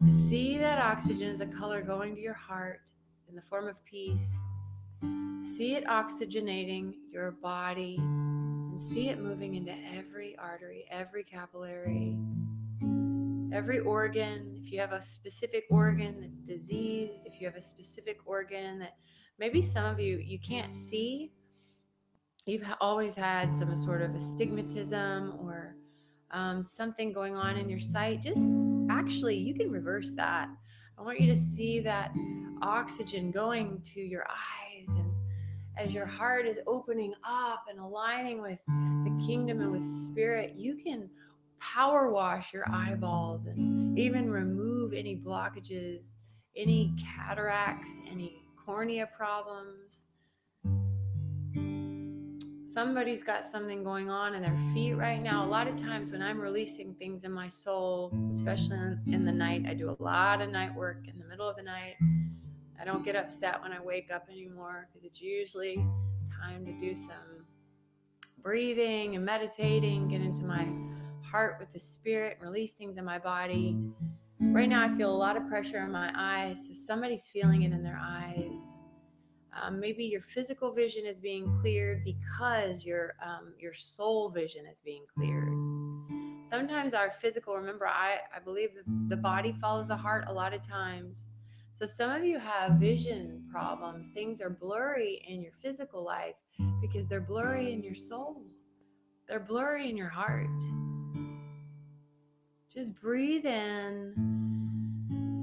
See that oxygen as a color going to your heart in the form of peace. See it oxygenating your body and see it moving into every artery, every capillary, every organ. If you have a specific organ that's diseased, if you have a specific organ that maybe some of you can't see, you've always had some sort of astigmatism or something going on in your sight, just actually, you can reverse that. I want you to see that oxygen going to your eyes, and as your heart is opening up and aligning with the kingdom and with spirit, you can power wash your eyeballs and even remove any blockages, any cataracts, any cornea problems. Somebody's got something going on in their feet right now. A lot of times when I'm releasing things in my soul, especially in the night, I do a lot of night work in the middle of the night. I don't get upset when I wake up anymore because it's usually time to do some breathing and meditating, get into my heart with the spirit, and release things in my body. Right now I feel a lot of pressure in my eyes, so somebody's feeling it in their eyes. Maybe your physical vision is being cleared because your soul vision is being cleared. Sometimes our physical, remember, I believe the body follows the heart a lot of times. So some of you have vision problems. Things are blurry in your physical life because they're blurry in your soul. They're blurry in your heart. Just breathe in.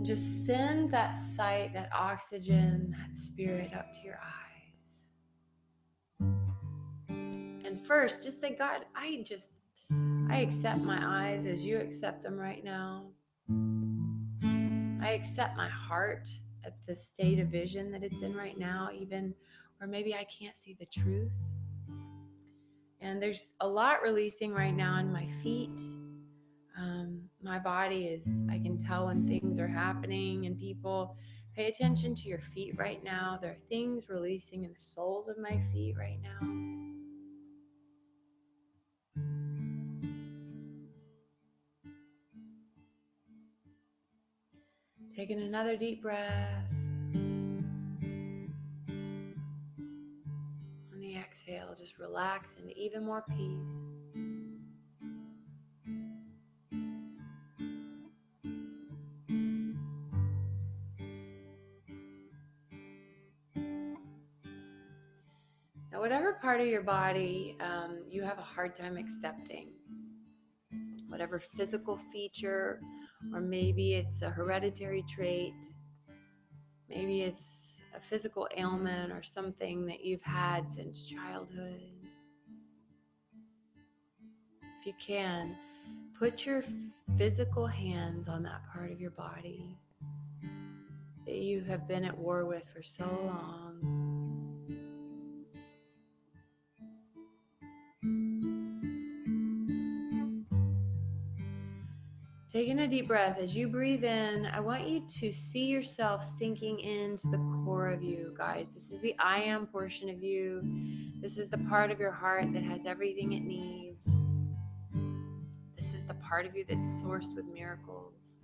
Just send that sight, that oxygen, that spirit up to your eyes. And first, just say, God, I accept my eyes as you accept them right now. I accept my heart at the state of vision that it's in right now, even where maybe I can't see the truth. And there's a lot releasing right now in my feet. My body is, I can tell when things are happening, and people pay attention to your feet right now. There are things releasing in the soles of my feet right now. Taking another deep breath. On the exhale, just relax into even more peace. Now, whatever part of your body you have a hard time accepting, whatever physical feature, or maybe it's a hereditary trait, maybe it's a physical ailment or something that you've had since childhood. If you can, put your physical hands on that part of your body that you have been at war with for so long. Taking a deep breath. As you breathe in, I want you to see yourself sinking into the core of you, guys. This is the I am portion of you. This is the part of your heart that has everything it needs. This is the part of you that's sourced with miracles.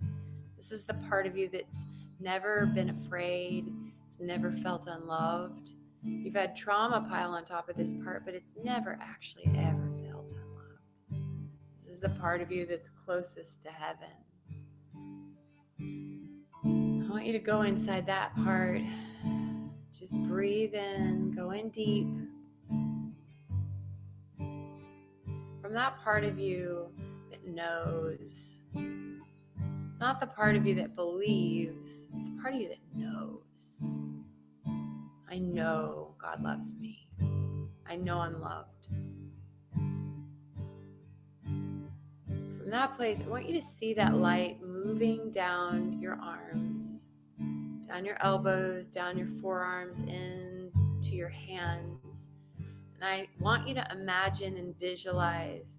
This is the part of you that's never been afraid. It's never felt unloved. You've had trauma pile on top of this part, but it's never actually ever felt unloved. This is the part of you that's closest to heaven. I want you to go inside that part. Just breathe in, go in deep. From that part of you that knows. It's not the part of you that believes, it's the part of you that knows. I know God loves me. I know I'm loved. From that place, I want you to see that light moving down your arms, down your elbows, down your forearms, into your hands. And I want you to imagine and visualize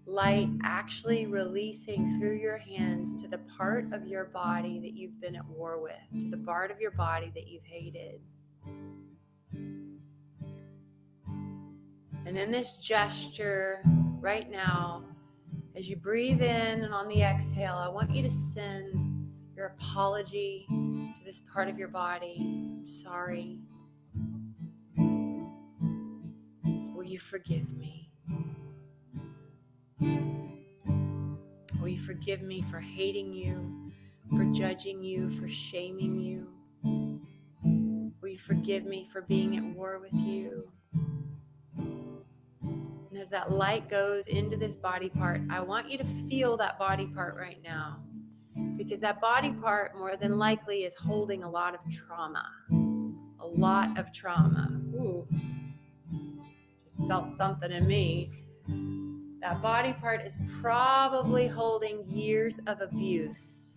light actually releasing through your hands to the part of your body that you've been at war with, to the part of your body that you've hated. And in this gesture right now, as you breathe in and on the exhale, I want you to send your apology to this part of your body. I'm sorry. Will you forgive me? Will you forgive me for hating you, for judging you, for shaming you? Will you forgive me for being at war with you? And as that light goes into this body part, I want you to feel that body part right now, because that body part more than likely is holding a lot of trauma. A lot of trauma. Ooh, just felt something in me. That body part is probably holding years of abuse.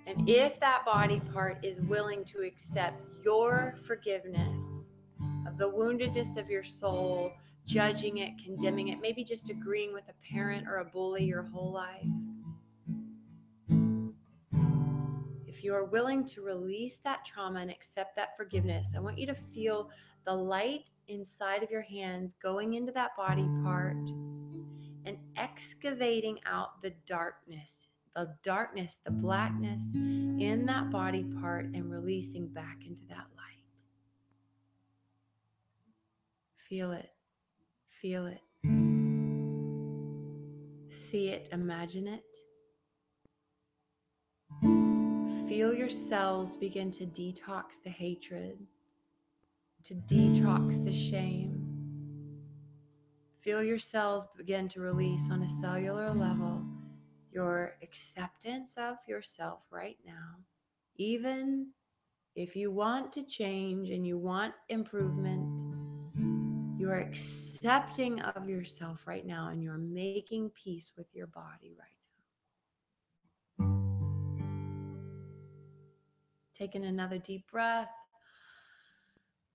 And if that body part is willing to accept your forgiveness of the woundedness of your soul, judging it, condemning it, maybe just agreeing with a parent or a bully your whole life, if you are willing to release that trauma and accept that forgiveness, I want you to feel the light inside of your hands going into that body part and excavating out the darkness, the blackness in that body part, and releasing back into that light. Feel it. Feel it. See it. Imagine it. Feel your cells begin to detox the hatred, to detox the shame. Feel your cells begin to release on a cellular level your acceptance of yourself right now. Even if you want to change and you want improvement, you are accepting of yourself right now, and you're making peace with your body right now. Taking another deep breath.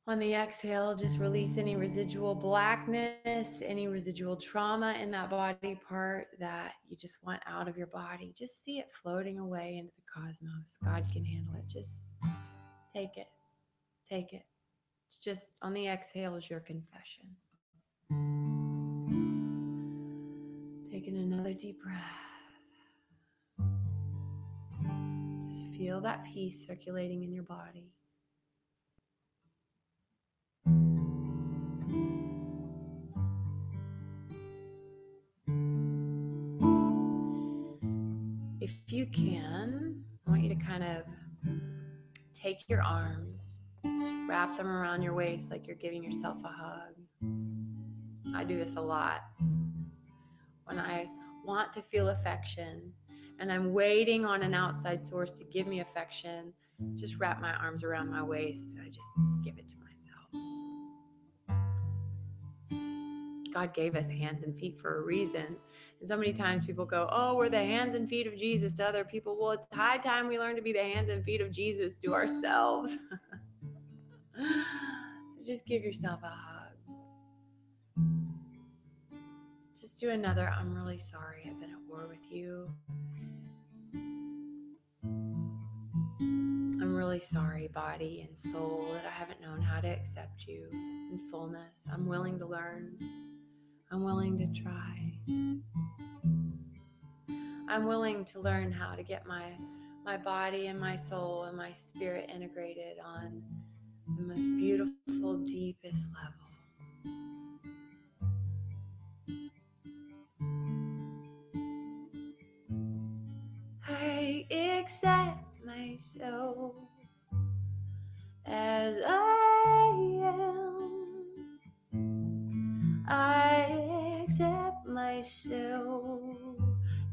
On the exhale, just release any residual blackness, any residual trauma in that body part that you just want out of your body. Just see it floating away into the cosmos. God can handle it. Just take it. Take it. It's just on the exhale is your confession. Taking another deep breath. Feel that peace circulating in your body. If you can, I want you to kind of take your arms, wrap them around your waist like you're giving yourself a hug. I do this a lot. When I want to feel affection and I'm waiting on an outside source to give me affection, just wrap my arms around my waist and I just give it to myself. God gave us hands and feet for a reason. And so many times people go, oh, we're the hands and feet of Jesus to other people. Well, it's high time we learn to be the hands and feet of Jesus to ourselves. So just give yourself a hug. Just do another, I'm really sorry I've been at war with you. I'm really sorry, body and soul, that I haven't known how to accept you in fullness. I'm willing to learn. I'm willing to try. I'm willing to learn how to get my body and my soul and my spirit integrated on the most beautiful, deepest level. I accept myself as I am. I accept myself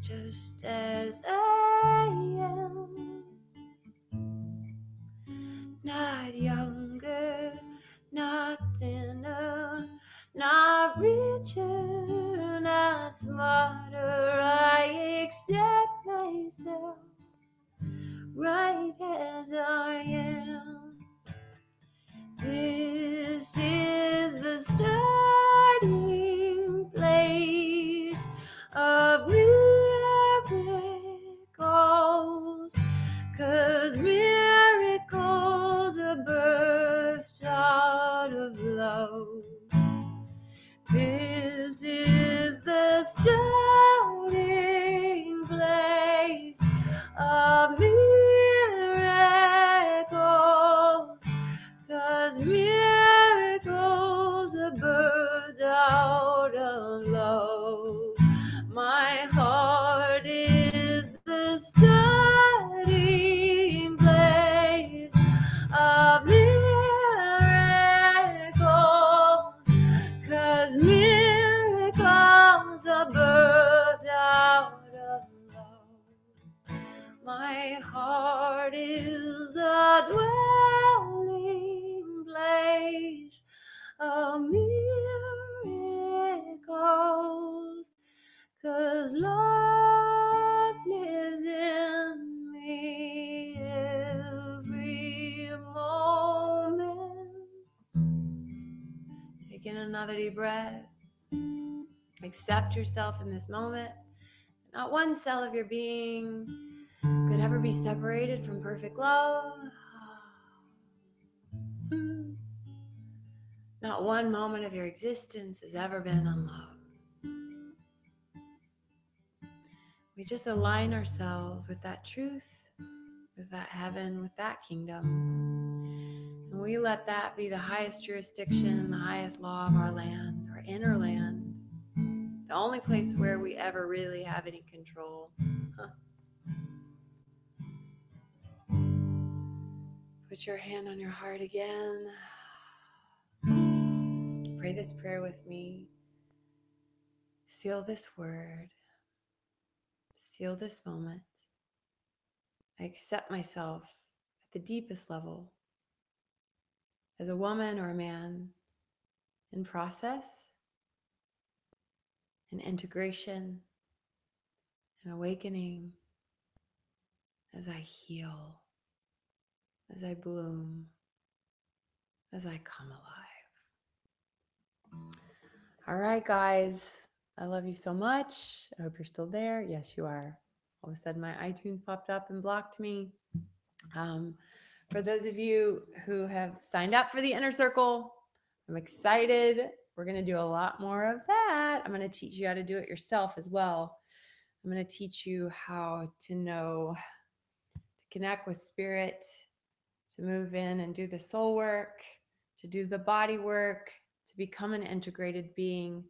just as I am. Not younger, not thinner, not richer, not smarter. I accept myself right as I am. This is the starting place of miracles, 'cause miracles are birthed out of love. This is the starting place of miracles, 'cause miracles are birthed out of love. My heart is the starting place of miracles, 'cause miracles are birthed out of love. My heart is a dwelling place of miracles, 'cause love lives in me every moment. Taking another deep breath. Accept yourself in this moment. Not one cell of your being could ever be separated from perfect love. Not one moment of your existence has ever been unloved. We just align ourselves with that truth, with that heaven, with that kingdom. And we let that be the highest jurisdiction, the highest law of our land, our inner land, the only place where we ever really have any control. Put your hand on your heart again. Pray this prayer with me. Seal this word. Seal this moment. I accept myself at the deepest level as a woman or a man in process, in integration, and awakening, as I heal, as I bloom, as I come alive. All right, guys. I love you so much. I hope you're still there. Yes, you are. All of a sudden, my iTunes popped up and blocked me. For those of you who have signed up for the Inner Circle, I'm excited. We're going to do a lot more of that. I'm going to teach you how to do it yourself as well. I'm going to teach you how to know, to connect with spirit, to move in and do the soul work, to do the body work, to become an integrated being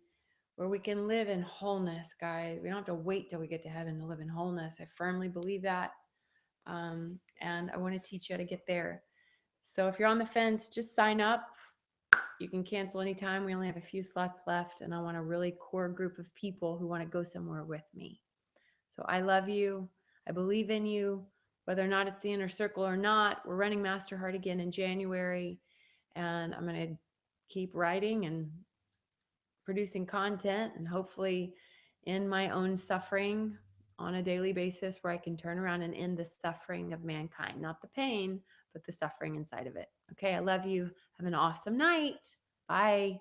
where we can live in wholeness, guys. We don't have to wait till we get to heaven to live in wholeness. I firmly believe that. And I want to teach you how to get there. So if you're on the fence, just sign up. You can cancel anytime. We only have a few slots left, and I want a really core group of people who want to go somewhere with me. So I love you. I believe in you. Whether or not it's the inner circle or not, we're running Master Heart again in January, and I'm going to keep writing and producing content and hopefully in my own suffering on a daily basis where I can turn around and end the suffering of mankind, not the pain, but the suffering inside of it. Okay, I love you. Have an awesome night. Bye.